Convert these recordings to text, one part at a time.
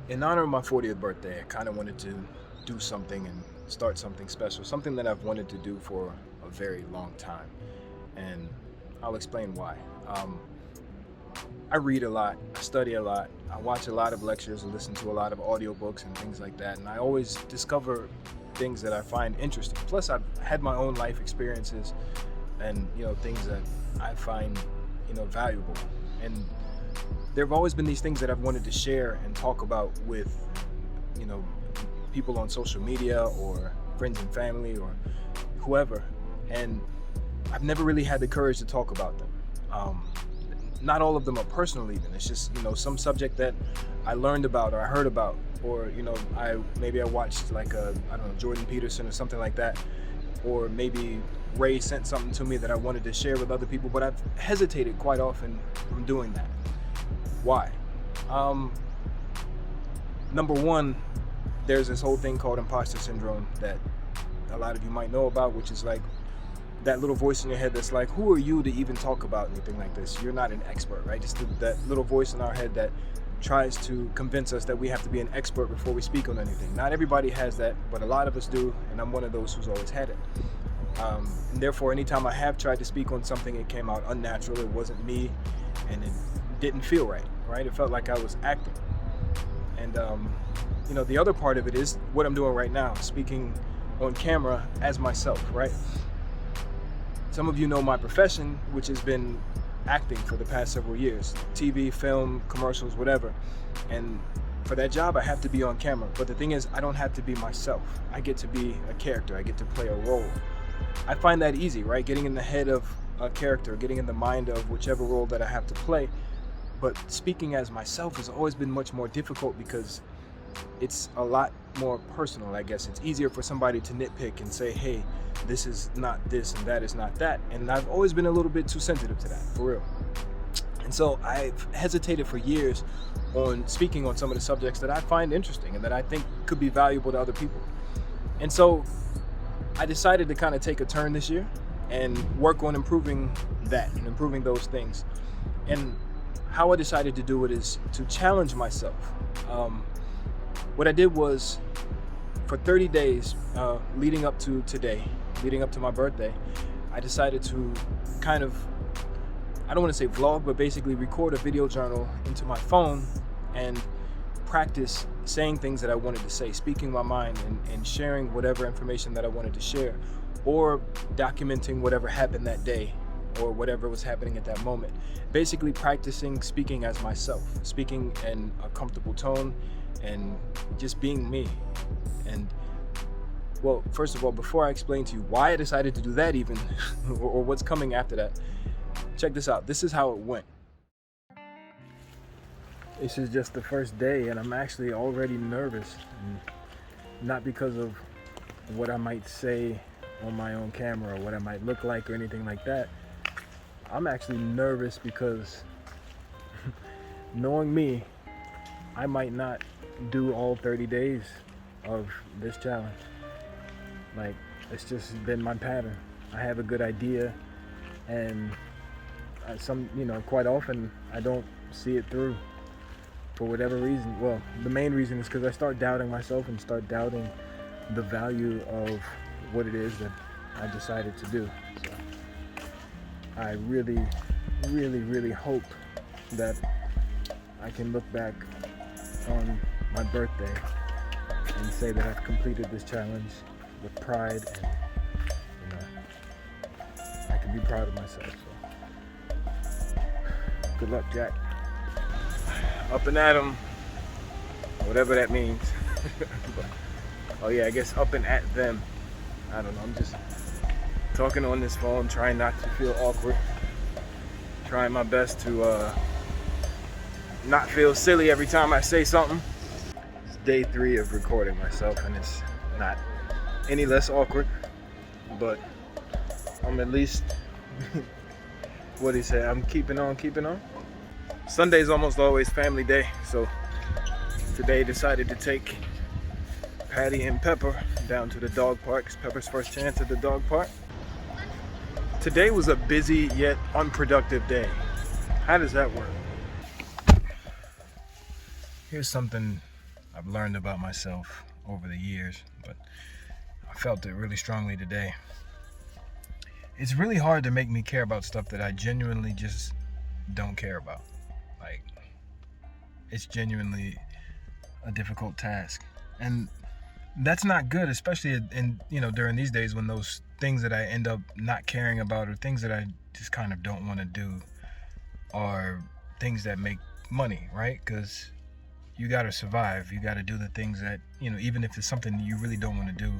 In honor of my 40th birthday, I kind of wanted to do something and start something special, something that I've wanted to do for a very long time. And I'll explain why. I read a lot, I study a lot, I watch a lot of lectures and listen to a lot of audiobooks and things like that. And I always discover things that I find interesting. Plus, I've had my own life experiences and, things that I find, valuable. And there have always been these things that I've wanted to share and talk about with, you know, people on social media or friends and family or whoever. And I've never really had the courage to talk about them. Not all of them are personal even. It's just, some subject that I learned about or I heard about, or, I watched like Jordan Peterson or something like that. Or maybe Ray sent something to me that I wanted to share with other people, but I've hesitated quite often from doing that. Why? Number one, there's this whole thing called Imposter Syndrome that a lot of you might know about, which is like that little voice in your head that's like, who are you to even talk about anything like this? You're not an expert, right? Just that little voice in our head that tries to convince us that we have to be an expert before we speak on anything. Not everybody has that, but a lot of us do, and I'm one of those who's always had it. And therefore, anytime I have tried to speak on something, it came out unnatural. It wasn't me, and it didn't feel right? It felt like I was acting. And the other part of it is what I'm doing right now, speaking on camera as myself, right? Some of you know my profession, which has been acting for the past several years, TV, film, commercials, whatever. And for that job, I have to be on camera. But the thing is, I don't have to be myself. I get to be a character. I get to play a role. I find that easy, right? Getting in the head of a character, getting in the mind of whichever role that I have to play. But speaking as myself has always been much more difficult because it's a lot more personal, I guess. It's easier for somebody to nitpick and say, hey, this is not this and that is not that. And I've always been a little bit too sensitive to that, for real. And so I've hesitated for years on speaking on some of the subjects that I find interesting and that I think could be valuable to other people. And so I decided to kind of take a turn this year and work on improving that and improving those things. And how I decided to do it is to challenge myself. What I did was, for 30 days leading up to today, leading up to my birthday, I decided to kind of, I don't want to say vlog, but basically record a video journal into my phone and practice saying things that I wanted to say, speaking my mind and sharing whatever information that I wanted to share, or documenting whatever happened that day or whatever was happening at that moment. Basically practicing speaking as myself, speaking in a comfortable tone and just being me. And well, first of all, before I explain to you why I decided to do that even, or what's coming after that, check this out. This is how it went. This is just the first day and I'm actually already nervous. And not because of what I might say on my own camera or what I might look like or anything like that. I'm actually nervous because knowing me, I might not do all 30 days of this challenge. Like, it's just been my pattern. I have a good idea and quite often I don't see it through for whatever reason. Well, the main reason is because I start doubting myself and start doubting the value of what it is that I decided to do. So I really, really, really hope that I can look back on my birthday and say that I've completed this challenge with pride and, I can be proud of myself. So, good luck, Jack. Up and at 'em, whatever that means. But, oh yeah, I guess up and at them. I don't know, I'm just talking on this phone, trying not to feel awkward, trying my best to not feel silly every time I say something. It's day 3 of recording myself and it's not any less awkward, but I'm at least, what do you say, I'm keeping on. Sunday's almost always family day, so today decided to take Patty and Pepper down to the dog park. It's Pepper's first chance at the dog park. Today was a busy yet unproductive day. How does that work? Here's something I've learned about myself over the years, but I felt it really strongly today. It's really hard to make me care about stuff that I genuinely just don't care about. Like, it's genuinely a difficult task. And that's not good, especially in during these days when those things that I end up not caring about or things that I just kind of don't want to do are things that make money, right? Because you got to survive. You got to do the things that, even if it's something you really don't want to do,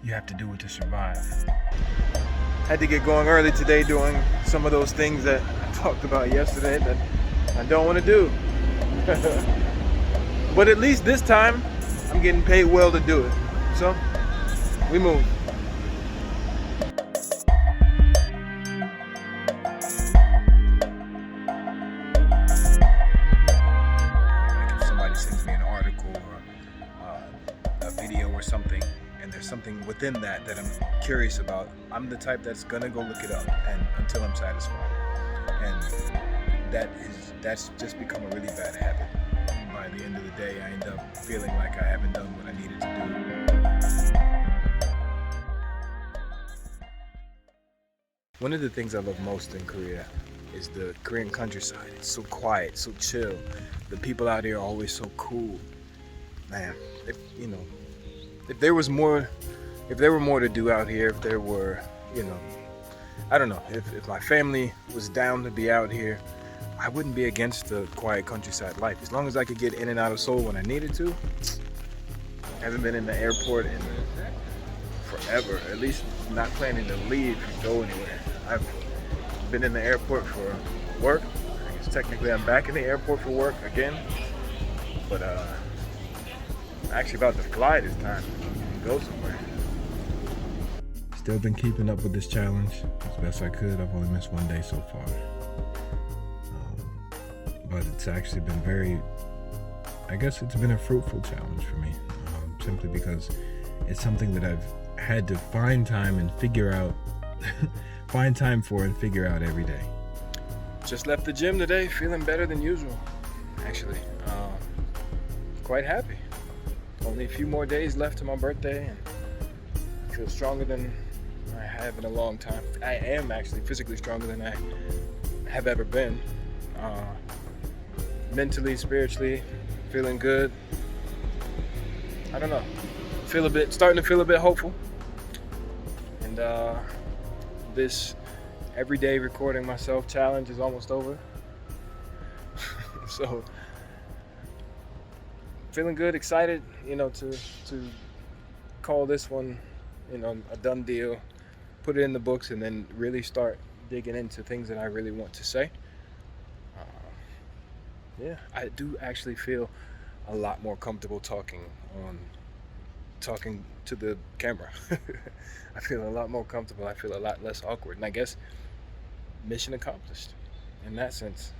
you have to do it to survive. Had to get going early today doing some of those things that I talked about yesterday that I don't want to do. But at least this time, I'm getting paid well to do it. So, we move. Sends me an article or a video or something, and there's something within that I'm curious about, I'm the type that's gonna go look it up and until I'm satisfied. And that's just become a really bad habit. And by the end of the day, I end up feeling like I haven't done what I needed to do. One of the things I love most in Korea is the Korean countryside. It's so quiet, so chill. The people out here are always so cool. Man, if there were more to do out here, if there were, I don't know, if my family was down to be out here, I wouldn't be against the quiet countryside life. As long as I could get in and out of Seoul when I needed to. I haven't been in the airport in forever, at least not planning to leave and go anywhere. I've been in the airport for work. I guess technically I'm back in the airport for work again, but I'm actually about to fly this time and go somewhere. Still been keeping up with this challenge as best I could. I've only missed one day so far, but it's actually been it's been a fruitful challenge for me, simply because it's something that I've had to find time and figure out find time for and figure out every day. Just left the gym today, feeling better than usual. Actually, quite happy. Only a few more days left to my birthday, and I feel stronger than I have in a long time. I am actually physically stronger than I have ever been. Mentally, spiritually, feeling good. I don't know. Starting to feel a bit hopeful. And this everyday recording myself challenge is almost over. So feeling good, excited, to call this one, a done deal, put it in the books, and then really start digging into things that I really want to say. I do actually feel a lot more comfortable talking to the camera. I feel a lot more comfortable. I feel a lot less awkward, and I guess mission accomplished in that sense.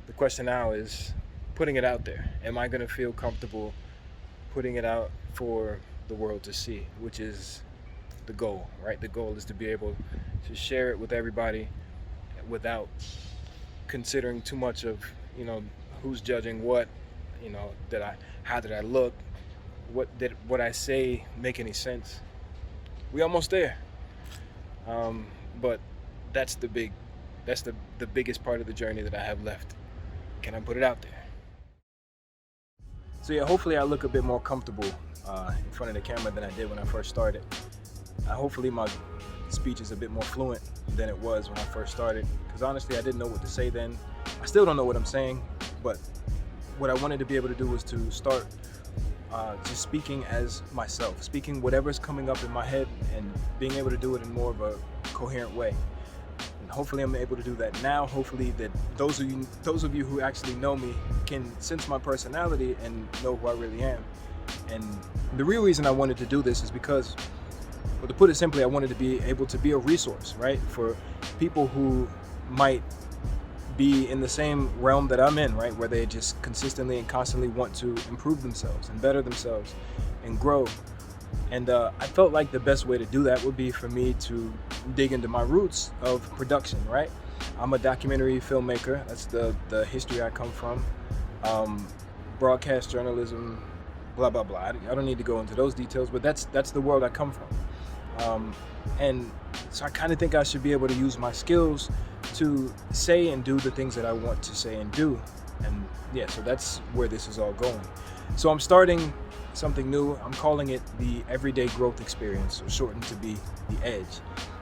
The question now is putting it out there. Am I going to feel comfortable putting it out for the world to see, which is the goal, right? The goal is to be able to share it with everybody without considering too much of, who's judging what, how did I look, what I say make any sense. We almost there. But that's the biggest part of the journey that I have left. Can I put it out there? So yeah, hopefully I look a bit more comfortable in front of the camera than I did when I first started. Hopefully my speech is a bit more fluent than it was when I first started, because honestly I didn't know what to say then. I still don't know what I'm saying, but what I wanted to be able to do was to start just speaking as myself, speaking whatever's coming up in my head and being able to do it in more of a coherent way. And hopefully I'm able to do that now. Hopefully that those of you who actually know me can sense my personality and know who I really am. And the real reason I wanted to do this is because, well, to put it simply, I wanted to be able to be a resource, right? For people who might be in the same realm that I'm in, right? Where they just consistently and constantly want to improve themselves and better themselves and grow. And I felt like the best way to do that would be for me to dig into my roots of production, right? I'm a documentary filmmaker. That's the history I come from. broadcast journalism, blah blah blah. I don't need to go into those details, but that's the world I come from, and so I kind of think I should be able to use my skills to say and do the things that I want to say and do. And yeah, so that's where this is all going. So I'm starting something new. I'm calling it the Everyday Growth Experience, or shortened to be the Edge.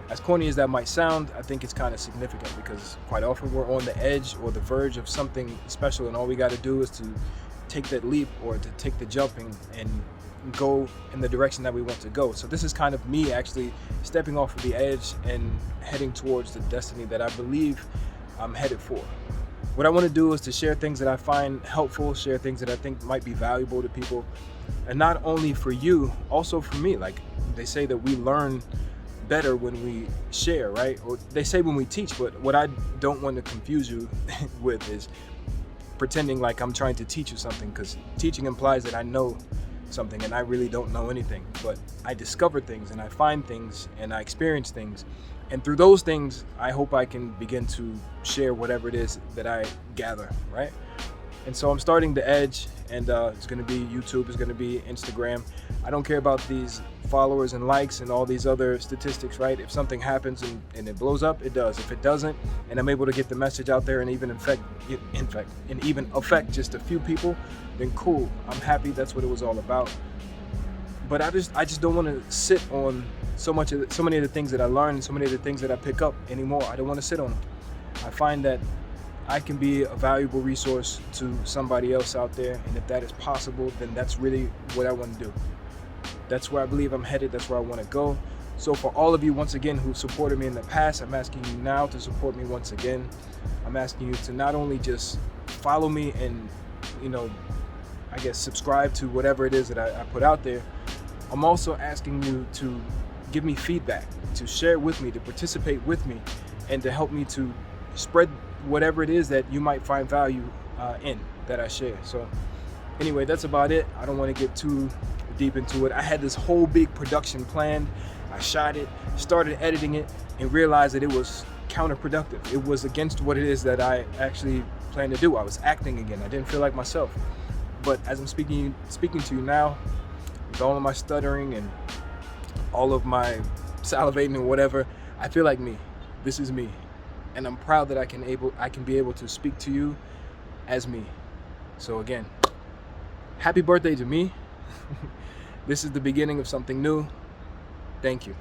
As corny as that might sound, I think it's kind of significant because quite often we're on the edge or the verge of something special, and all we got to do is to take that leap or to take the jumping and go in the direction that we want to go. So this is kind of me actually stepping off of the edge and heading towards the destiny that I believe I'm headed for. What I want to do is to share things that I find helpful, share things that I think might be valuable to people, and not only for you, also for me. Like they say that we learn better when we share, right? Or they say when we teach, but what I don't want to confuse you with is pretending like I'm trying to teach you something, because teaching implies that I know something and I really don't know anything. But I discover things and I find things and I experience things, and through those things I hope I can begin to share whatever it is that I gather, right? And so I'm starting the Edge, and it's going to be YouTube, it's going to be Instagram. I don't care about these followers and likes and all these other statistics, right? If something happens and it blows up, it does. If it doesn't, and I'm able to get the message out there and even affect just a few people, then cool. I'm happy. That's what it was all about. But I just don't want to sit on so many of the things that I learn and so many of the things that I pick up anymore. I don't want to sit on them. I find that I can be a valuable resource to somebody else out there, and if that is possible, then that's really what I want to do. That's where I believe I'm headed. That's where I want to go. So for all of you, once again, who supported me in the past, I'm asking you now to support me once again. I'm asking you to not only just follow me and, I guess subscribe to whatever it is that I put out there. I'm also asking you to give me feedback, to share with me, to participate with me, and to help me to spread whatever it is that you might find value in that I share. So anyway, that's about it. I don't want to get too deep into it. I had this whole big production planned. I shot it, started editing it, and realized that it was counterproductive. It was against what it is that I actually planned to do. I was acting again. I didn't feel like myself. But as I'm speaking to you now, with all of my stuttering and all of my salivating and whatever, I feel like me. This is me. And I'm proud that I can be able to speak to you as me. So again, happy birthday to me. This is the beginning of something new. Thank you.